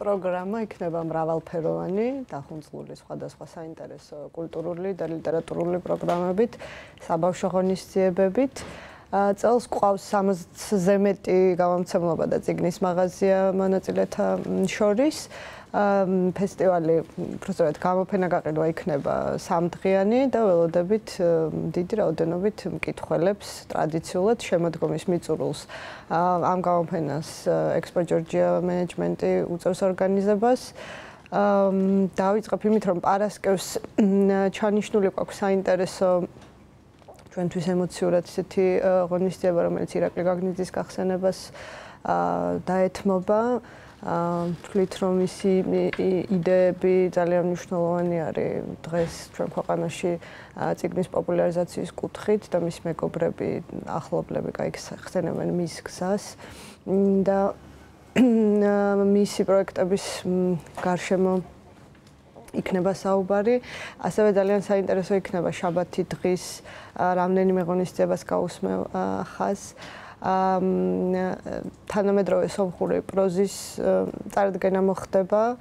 პროგრამა იქნება მრავალფეროვანი, დახუნწლული სხვადასხვა საინტერესო კულტურული და ლიტერატურული პროგრამებით, საბავშვო ღონისძიებებით. წელს გვყავს 60-ზე მეტი გამომცემლობა და წიგნის მაღაზია მონაწილეთა შორის. ფესტივალი უბრალოდ გამოფენა გაყიდვა იქნება 3დღიანი და ველოდებით დიდი რაოდენობით მკითხველებს ტრადიციულად შემოდგომის მიწურულს. ამ გამოფენას Expo Georgia Management-ი უწევს ორგანიზებას. დავიწყებ იმით, რომ პარასკევს ჩანიშნული გვაქვს საინტერესო ჩვენთვის ემოციურად ისეთი ღონისძიება, რომელიც ირაკლი გაგნიძის გახსენებას დაეთმობა. ვთვლით, რომ მისი იდეები ძალიან მნიშვნელოვანი არის დღეს ჩვენ ქვეყანაში წიგნის პოპულარიზაციის კუთხით და მის მეგობრები, ახლობლები ხსენებენ მის გზას და მისი პროექტების გარშემო იქნება საუბარი. ასევე ძალიან საინტერესო იქნება შაბათი დღის რამდენიმე ღონისძიებას გაუსმევ ხაზს. თანამედროვე სომხური პროზის წარდგენა მოხდება.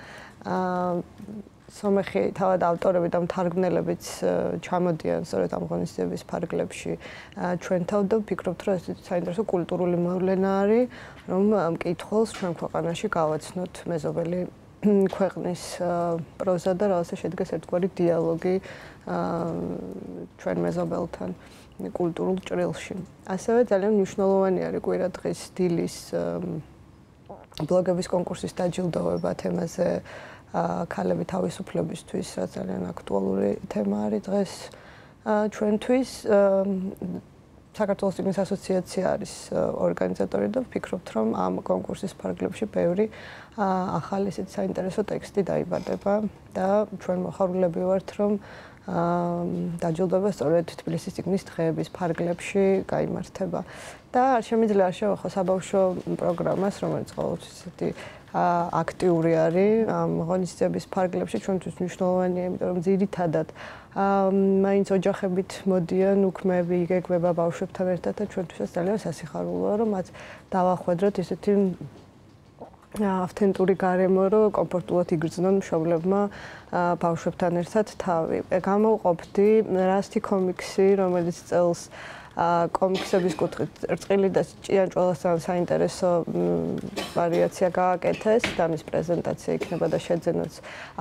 სომეხი თავად ავტორები და მთარგმნელებიც ჩამოდიან სწორედ ამ ღონისძიების ფარგლებში ჩვენთან და ვფიქრობთ, რომ ეს საინტერესო კულტურული მოვლენა არის, რომ მკითხველს ჩვენ ქვეყანაში გავაცნოთ მეზობელი ქვეყნის პროზა და რაღაცა შედგეს ერთგვარი დიალოგი ჩვენ მეზობელთან კულტურულ ჭრილში. ასევე ძალიან მნიშვნელოვანი არის კვირა დღის დილის ბლოგების კონკურსის დაჯილდოვება თემაზე ქალები თავისუფლებისთვის, რაც ძალიან აქტუალური თემა არის დღეს ჩვენთვის. საქართველოს წიგნის ასოციაცია არის ორგანიზატორი და ვფიქრობთ, რომ ამ კონკურსის ფარგლებში ბევრი ახალი ისეთი საინტერესო ტექსტი დაიბადება და ჩვენ მოხარულები ვართ, რომ დაჯილდოება სწორედ თბილისის წიგნის დღეების ფარგლებში გაიმართება. და არ შემიძლია არ შევახო საბავშვო პროგრამას, რომელიც ყოველთვის ისეთი აქტიური არის ამ ღონისძიების ფარგლებში, ჩვენთვის მნიშვნელოვანია, იმიტომ რომ ძირითადად მაინც ოჯახებით მოდიან უქმეები, იგეგმება ბავშვებთან ერთად და ჩვენთვისაც ძალიან სასიხარულოა, რომ მათ დავახვედროთ ისეთი ავთენტური გარემო, რომ კომფორტულად იგრძნონ მშობლებმა ბავშვებთან ერთად თავი. გამოვყოფდი რასთი კომიქსი, რომელიც წელს კომიქსების კუთხით რწყილი და ჭიანჭველასთან საინტერესო ვარიაცია გააკეთეს და მის პრეზენტაცია იქნება და შეძენაც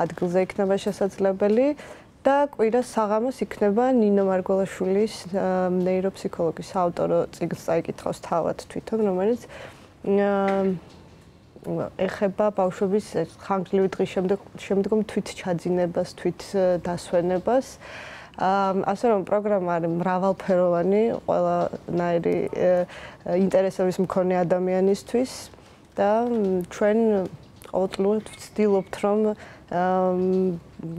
ადგილზე იქნება შესაძლებელი. და კვირას საღამოს იქნება ნინო მარგველაშვილის ნეიროფსიქოლოგის ავტორო წიგნს წაიკითხავს თავად თვითონ, რომელიც ეხება ბავშვების ხანგრძლივი დღის შემდგომ თვითჩაძინებას, თვითდასვენებას. ასე რომ პროგრამა არის მრავალფეროვანი, ყველანაირი ინტერესების მქონე ადამიანისთვის და ჩვენ ყოველწლიურად ვცდილობთ, რომ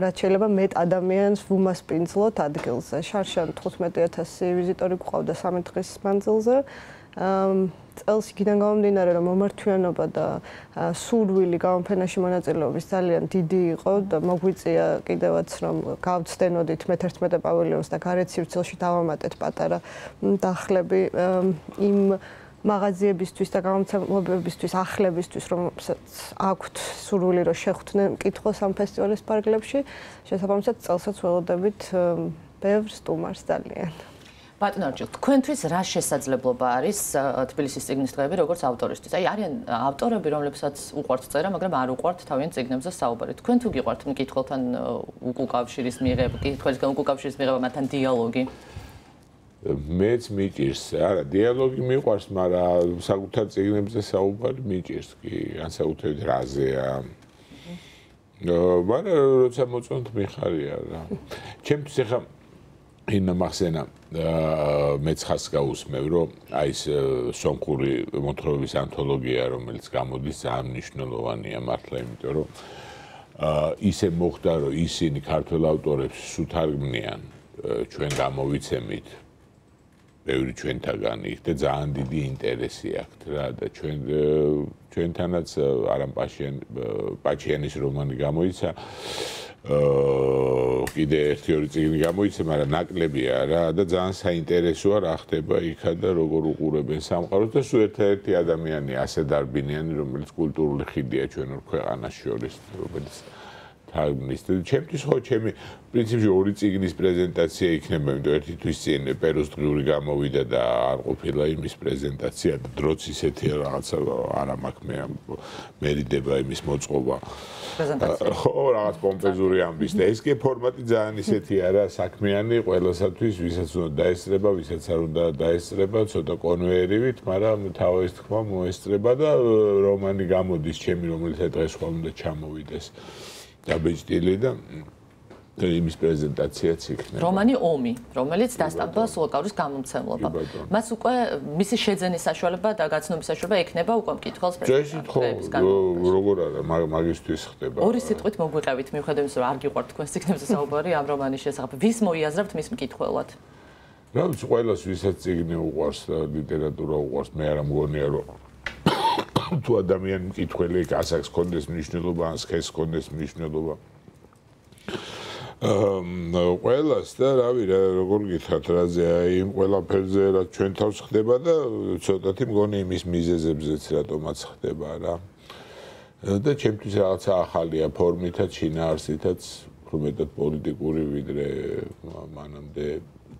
რაც შეიძლება მეტ ადამიანს ვუმასპინძლოთ ადგილზე. შარშან 15,000 ვიზიტორი გვყავდა 3 დღის მანძილზე. წელს იქიდან გამომდინარე, რომ მომართვიანობა და სურვილი გამოფენაში მონაწილეობის ძალიან დიდი იყო და მოგვიწია კიდევაც, რომ გავცდენოდით მე-11 პავილიონს და გარეთ სივრცილში დავამატეთ პატარა დახლები იმ მაღაზიებისთვის და გამომცემლობებისთვის, ახლებისთვის, რომელსაც აქვთ სურვილი, რომ შეხვდნენ მკითხველს ამ ფესტივალის ფარგლებში, შესაბამისად წელსაც ველოდებით ბევრ სტუმარს ძალიან. ბატონო არჩილ, თქვენთვის რა შესაძლებლობა არის თბილისის წიგნის დღეები როგორც ავტორისთვის? აი არიან ავტორები, რომლებსაც უყვართ წერა, მაგრამ არ უყვართ თავიანთ წიგნებზე საუბარი. თქვენ თუ გიყვართ მკითხველთან უკავშირის მიღება, მკითხველისგან უკავშირის მიღება, მათთან დიალოგი? მეც მიჭირს, არა, დიალოგი მიყვარს, მაგრამ საკუთარ წიგნებზე საუბარი მიჭირს კი, განსაკუთრებით რაზეა. მაგრამ როცა მოწონთ მიხარია რა. ჩემთვის ახლა ინა მახსენა მეც ხას გაუსმევ, რომ აი ეს სომხური მოთხრობის ანთოლოგია, რომელიც გამოდის, ძალიან მნიშვნელოვანია მართლა, იმიტომ რომ ისე მოხდა, რომ ისინი ქართველ ავტორებს სულ თარგმნიან ჩვენ გამოვიცემით ბევრი ჩვენთაგანი იქ და ძალიან დიდი ინტერესი აქვს რა და ჩვენთანაც არამ პაჩიანის რომანი გამოიცა კიდე 1-2 წიგნი გამოიცა, მაგრამ ნაკლებია რა და ძალიან საინტერესოა რა ხდება იქა და როგორ უყურებენ სამყაროს და სულ ერთ-ერთი ადამიანი ასე დარბინიანი, რომელიც კულტურული ხიდია ჩვენ ორ ქვეყანას შორის, რომელიც თარგმნის. ჩემთვის ხო ჩემი პრინციპში 2 წიგნის პრეზენტაცია იქნება, იმიტომ ერთი თვის წინ პერუს დღიური გამოვიდა და არ ყოფილა იმის პრეზენტაცია და დროც ისეთი რაღაცა არა მაქვს მერიდება იმის მოწყობა. ხო, რაღაც პომპეზური ამბის და ეს კი ფორმატი ძალიან ისეთი არა საქმიანი ყველასათვის, ვისაც უნდა დაესწრება, ვისაც არ უნდა დაესწრება, ცოტა კონვეერივით, მაგრამ თავის თქმა მოესწრება და რომანი გამოდის ჩემი, რომელიც დღეს ხომ უნდა ჩამოვიდეს. დაბეჭდილი და იმის პრეზენტაციაც იქნება. რომანი ომი, რომელიც დასტამბა სულაკაურის გამომცემლობა. მას უკვე მისი შეძენის საშუალება და გაცნობის საშუალება ექნება უკვე მკითხველს პრეზენტაციების განმავლობაში. როგორ არა, მაგისთვის ხდება. ორი სიტყვით მოგვიყევით, მიუხედავად იმისა, რომ არ გიყვართ თქვენს წიგნებზე საუბარი ამ რომანის შესახებ. ვის მოიაზრებთ მის მკითხველად? რა ვიცი, ყველას ვისაც წიგნი უყვარს, ლიტერატურა უყვარს, მე არ მგონია რომ თუ ადამიანი მკითხველი ასაკს კონდეს მნიშვნელობა, ან სქესს კონდეს მნიშვნელობა. ყველას და რავი რა როგორ გითხრათ რაზე აი იმ ყველაფერზე რაც ჩვენ თავს ხდება და ცოტათი მგონი იმის მიზეზებზეც რატომაც ხდება რა. და ჩემთვის რაღაცა ახალია ფორმითაც, შინაარსითაც, უფრო მეტად პოლიტიკური ვიდრე მანამდე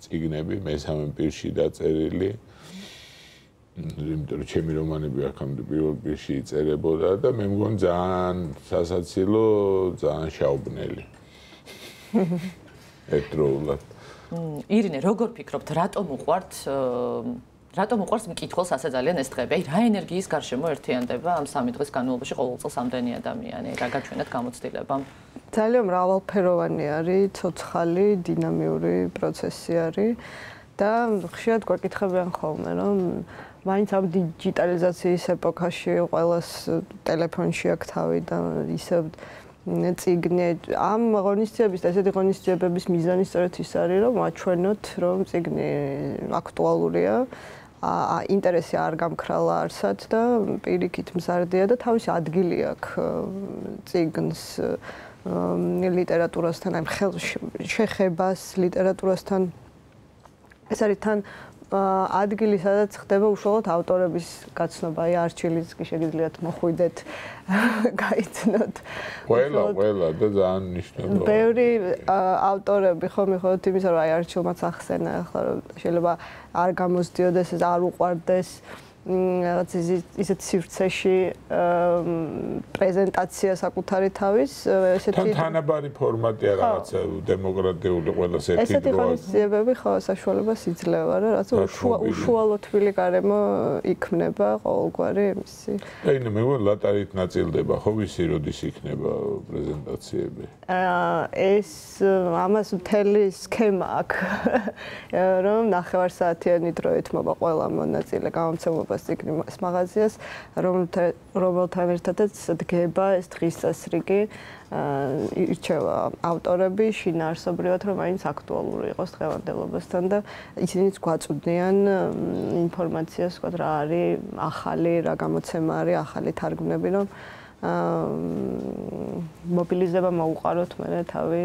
წიგნები მესამე პირში დაწერილი. იმიტომ რომ ჩემი რომანები აქამდე პირველ პირში იწერებოდა და მე მგონი ძალიან სასაცილო, ძალიან შაუბნელი. ერთდროულად. ირინე, როგორ ფიქრობთ, რატომ უყვართ მკითხველს ასე ძალიან ეს დღები? აი, რა ენერგიის გარშემო ერთიანდება ამ 3 დღის განმავლობაში ყოველ წელს ამდენი ადამიანი? რა გაჩვენეთ გამოცდილებამ? ძალიან მრავალფეროვანი არის, ცოცხალი, დინამიური პროცესი არის და ხშირად გვეკითხებიან ხოლმე, რომ მაინც ამ დიჯიტალიზაციის ეპოქაში ყველას ტელეფონში აქვს თავი და ისევ წიგნი ამ ღონისძიების და ესეთი ღონისძიებების მიზანი სწორედ ის არის, რომ აჩვენოთ, რომ წიგნი აქტუალურია, ინტერესი არ გამქრალა არსად და პირიქით მზარდია და თავისი ადგილი აქვს წიგნს ლიტერატურასთან, აი შეხებას ლიტერატურასთან. ეს არის თან ადგილი, სადაც ხდება უშუალოდ ავტორების გაცნობა, აი არჩილიც კი შეგიძლიათ მოხვიდეთ, გაიცნოთ. ყველა და ძალიან მნიშვნელოვანია. ბევრი ავტორები ხო მიხედავთ იმისა, რომ აი არჩილმაც ახსენა ახლა რომ შეიძლება არ გამოსდიოდეს, არ უყვარდეს რაღაც ისეთ სივრცეში პრეზენტაცია საკუთარი თავის ესეთი თანაბარი ფორმატია რაღაცა დემოკრატიული ყველას ერთი დრო. ესეთი ღონისძიებები ხო საშუალებას იძლევა რა რაც უშუალო თბილი გარემო იქმნება ყოველგვარი იმისი. აი მე მგონი ლატარით ნაწილდება ხო ვისი როდის იქნება პრეზენტაციები? ეს ამას მთელი სქემა აქვს რომ 9 საათიანი დრო ეთმობა ყველა მონაწილე გამომცემლობა წიგნის მაღაზიას, რომელთან ერთადაც დგება ეს დღის წესრიგი, ირჩევა ავტორები შინაარსობრივად, რომ მაინც აქტუალური იყოს დღევანდელობასთან და ისინიც გვაწვდიან ინფორმაციას, ვთქვათ, რა არის ახალი, რა გამოცემა არის, ახალი თარგმნები, რომ მობილიზება მოუყაროთ მე თავი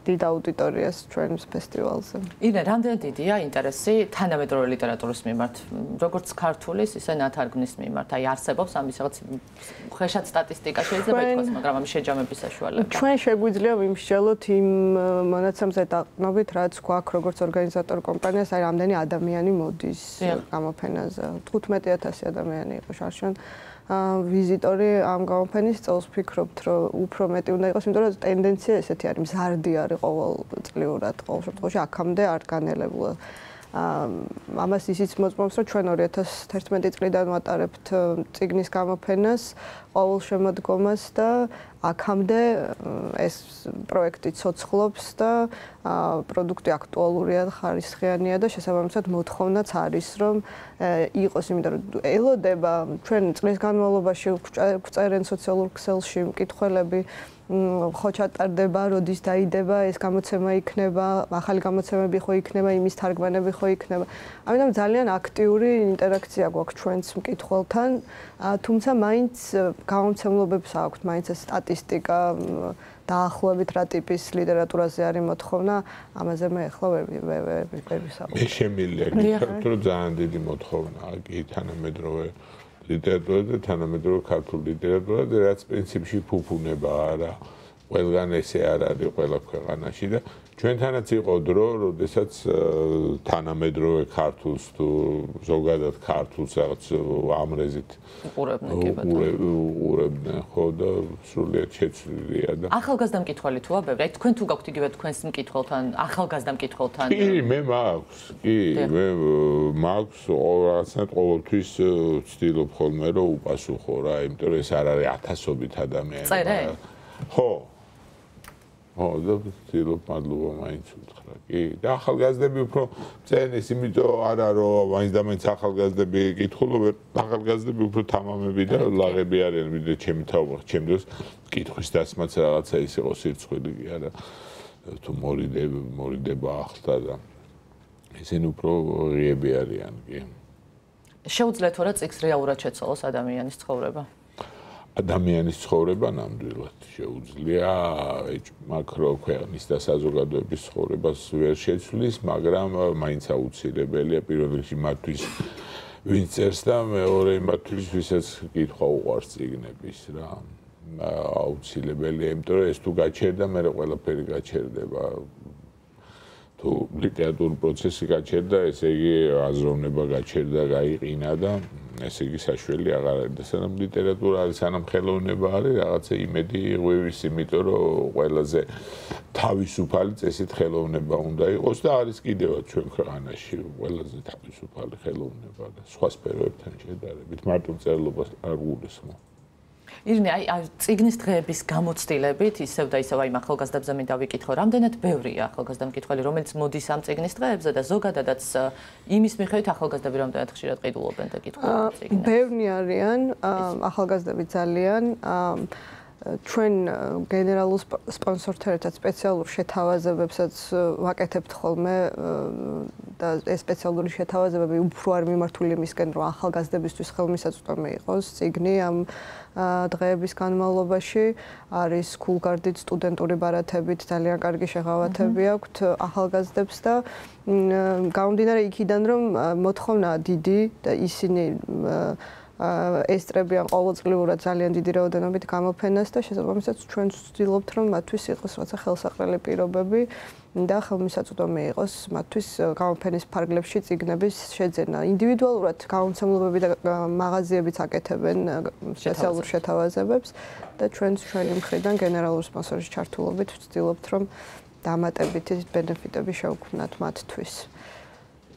დიდ აუდიტორიას ჩვენს ფესტივალზე. ირინე, რამდენად დიდია ინტერესი თანამედროვე ლიტერატურის მიმართ, როგორც ქართულის, ისე ნათარგმნის მიმართ? აი, არსებობს ამის რაღაც ხეშად სტატისტიკა შეიძლება ითქვას, მაგრამ ამის შეჯამების საშუალება. ჩვენ შეგვიძლია ვიმსჯელოთ იმ მონაცემზე დაყნობით, რაც გვაქვს როგორც ორგანიზატორ კომპანიას, აი რამდენი ადამიანი მოდის გამოფენაზე. 15,000 ადამიანი იყო შარშან. ვიზიტორი ამ გამოფენის წელს ვფიქრობთ, რომ უფრო მეტი უნდა იყოს, იმიტომ რომ ტენდენცია ესეთი არის, მზარდი არის ყოველწლიურად, ყოველ შემთხვევაში აქამდე არ განელებულა. ამას ისიც მოწმობს, რომ ჩვენ 2011 წლიდან ვატარებთ წიგნის გამოფენას, ყოველ შემოდგომას და აქამდე ეს პროექტი ცოცხლობს და პროდუქტი აქტუალურია და ხარისხიანია და შესაბამისად მოთხოვნაც არის რომ იყოს, იმიტომ რომ ელოდება ჩვენ წლის განმავლობაში გვწერენ სოციალურ ქსელში მკითხველები ხო ჩატარდება, როდის დაიდება ეს გამოცემა იქნება, ახალი გამოცემები ხო იქნება, იმის თარგმანები ხო იქნება. ამიტომ ძალიან აქტიური ინტერაქცია გვაქვს ჩვენს მკითხველთან, თუმცა მაინც გამომცემლობებს აქვთ, მაინც ეს სტატისტიკა დაახლოებით რა ტიპის ლიტერატურაზე არის მოთხოვნა, ამაზე მე ახლა ვერ ვისაუბრებ. მე შემიძლია გითხრათ, რომ ძალიან დიდი მოთხოვნაა კი თანამედროვე ლიტერატურა და თანამედროვე ქართული ლიტერატურა და რაც პრინციპში ფუფუნება არა ყველგან ესე არ არის ყველა ქვეყანაში და ჩვენთანაც იყო დრო, როდესაც თანამედროვე ქართულს თუ ზოგადად ქართულს რაღაც ამრეზით უყურებდნენ ხო და სრულიად შეცვლილია და ახალგაზრდა მკითხველი თუა ბევრი? აი თქვენ თუ გაქვთ იგივე თქვენს მკითხველთან, ახალგაზრდა მკითხველთან? კი, მე მაქვს. კი, მე მაქვს რაღაცნაირად ყოველთვის ვცდილობ ხოლმე რომ უპასუხო რა, იმიტომ რომ ეს არ არის ათასობით ადამიანი. წერე? ხო. ო, და ვცდილობ მადლობა მაინც უთხრა. კი, და ახალგაზრდები უფრო წერენ, იმიტომ არა რომ მაინც და მაინც ახალგაზრდები კითხულობენ, ახალგაზრდები უფრო თამამები და ლაღები არიან, ვიდრე ჩემი თაობა, ჩემ დროს კითხვის დასმაც რაღაცა ის იყო სირცხვილი კი არა. თუ მორიდება ახლა და ისინი უფრო ღიები არიან კი. შეუძლიათ რა წიგს რეალურად შეცვალოს ადამიანის ცხოვრება? ადამიანის ცხოვრება ნამდვილად შეუძლია მაკრო ქვეყნის და საზოგადოების ცხოვრებას ვერ შეცვლის, მაგრამ მაინც აუცილებელია პირველ რიგში მათთვის ვინც წერს და მეორე მათთვის ვისაც კითხვა უყვარს წიგნების რა. აუცილებელია, იმიტომ რომ ეს თუ გაჩერდა, მე ყველაფერი გაჩერდება. თუ ლიტერატურული პროცესი გაჩერდა, ესე იგი აზროვნება გაჩერდა, გაიყინა და ესე იგი საშველი აღარ არის და სანამ ლიტერატურა არის, სანამ ხელოვნება არის, რაღაცა იმედი ღვივის, იმიტომ რომ ყველაზე თავისუფალი წესით ხელოვნება უნდა იყოს და არის კიდევაც ჩვენ ქვეყანაში ყველაზე თავისუფალი ხელოვნება და სხვა სფეროებთან შედარებით, მარტო მწერლობას არ გულისხმობ. ირინე, აი წიგნის დღეების გამოცდილებით ისევ და ისევ აი ახალგაზრდებზე მინდა ვიკითხო, რამდენად ბევრია ახალგაზრდა მკითხველი, რომელიც მოდის ამ წიგნის დღეებზე და ზოგადადაც იმის მიხედვით ახალგაზრდები რამდენად ხშირად ყიდულობენ და კითხულობენ წიგნებს? ბევრი არიან, ახალგაზრდები ძალიან ჩვენ გენერალურ სპონსორთან ერთად სპეციალურ შეთავაზებებსაც ვაკეთებთ ხოლმე და ეს სპეციალური შეთავაზებები უფრო არ მიმართული იმისკენ, რომ ახალგაზრდებისთვის ხელმისაწვდომი იყოს წიგნი ამ დღეების განმავლობაში. არის ქულგარდით სტუდენტური ბარათებით ძალიან კარგი შეღავათები აქვთ ახალგაზრდებს და გამომდინარე იქიდან, რომ მოთხოვნა დიდი და ისინი ესწრებიან ყოველწლიურად ძალიან დიდი რაოდენობით გამოფენას და შესაბამისად ჩვენ ვცდილობთ, რომ მათთვის იყოს რაღაცა ხელსაყრელი პირობები და ხელმისაწვდომი იყოს მათთვის გამოფენის ფარგლებში წიგნების შეძენა. ინდივიდუალურად გამომცემლობები და მაღაზიებიც აკეთებენ სპეციალურ შეთავაზებებს და ჩვენი მხრიდან გენერალური სპონსორის ჩართულობით ვცდილობთ, რომ დამატებითი ბენეფიტები შევქმნათ მათთვის.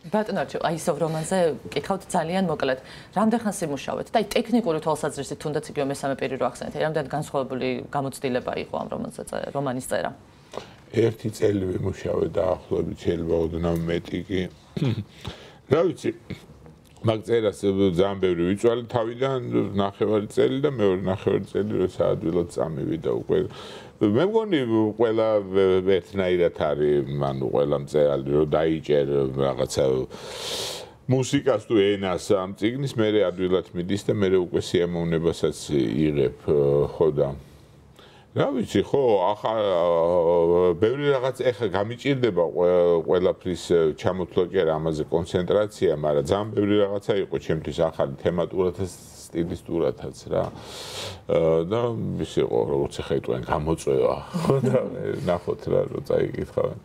ბატონო არჩილ, აი ისევ რომანზე კითხავთ ძალიან მოკლედ. რამდენ ხანს იმუშავეთ და აი ტექნიკური თვალსაზრისით თუნდაც იგივე მესამე პირი რო ახსენეთ, რამდენ განსხვავებული გამოცდილება იყო ამ რომანის წერა? 1 წელი ვიმუშავე დაახლოებით შეიძლება ოდნავ მეტი კი. რა ვიცი, მაგ წერას ძალიან ბევრი ვიწვალე თავიდან ნახევარი წელი და მეორე ნახევარი წელი როცა ადვილად წამივიდა უკვე. მე მგონი ყველა ერთნაირად არის, ანუ ყველა მწერალი რომ დაიჭერ რაღაცა მუსიკას თუ ენას ამ წიგნის, მე ადვილად მიდის და მე უკვე სიამოვნებასაც იღებ ხო და რა ვიცი, ხო, ახლა ბევრი რაღაც ეხა გამიჭირდება ყველაფრის ჩამოთვლა კი არა ამაზე კონცენტრაცია, მაგრამ ძალიან ბევრი რაღაცა იყო ჩემთვის ახალი თემატურათაც სტილისტურათაც რა. და ის იყო როგორც ეხა იტყვიან გამოწვევა. ხო და ნახოთ რა, რომ წაიკითხავენ.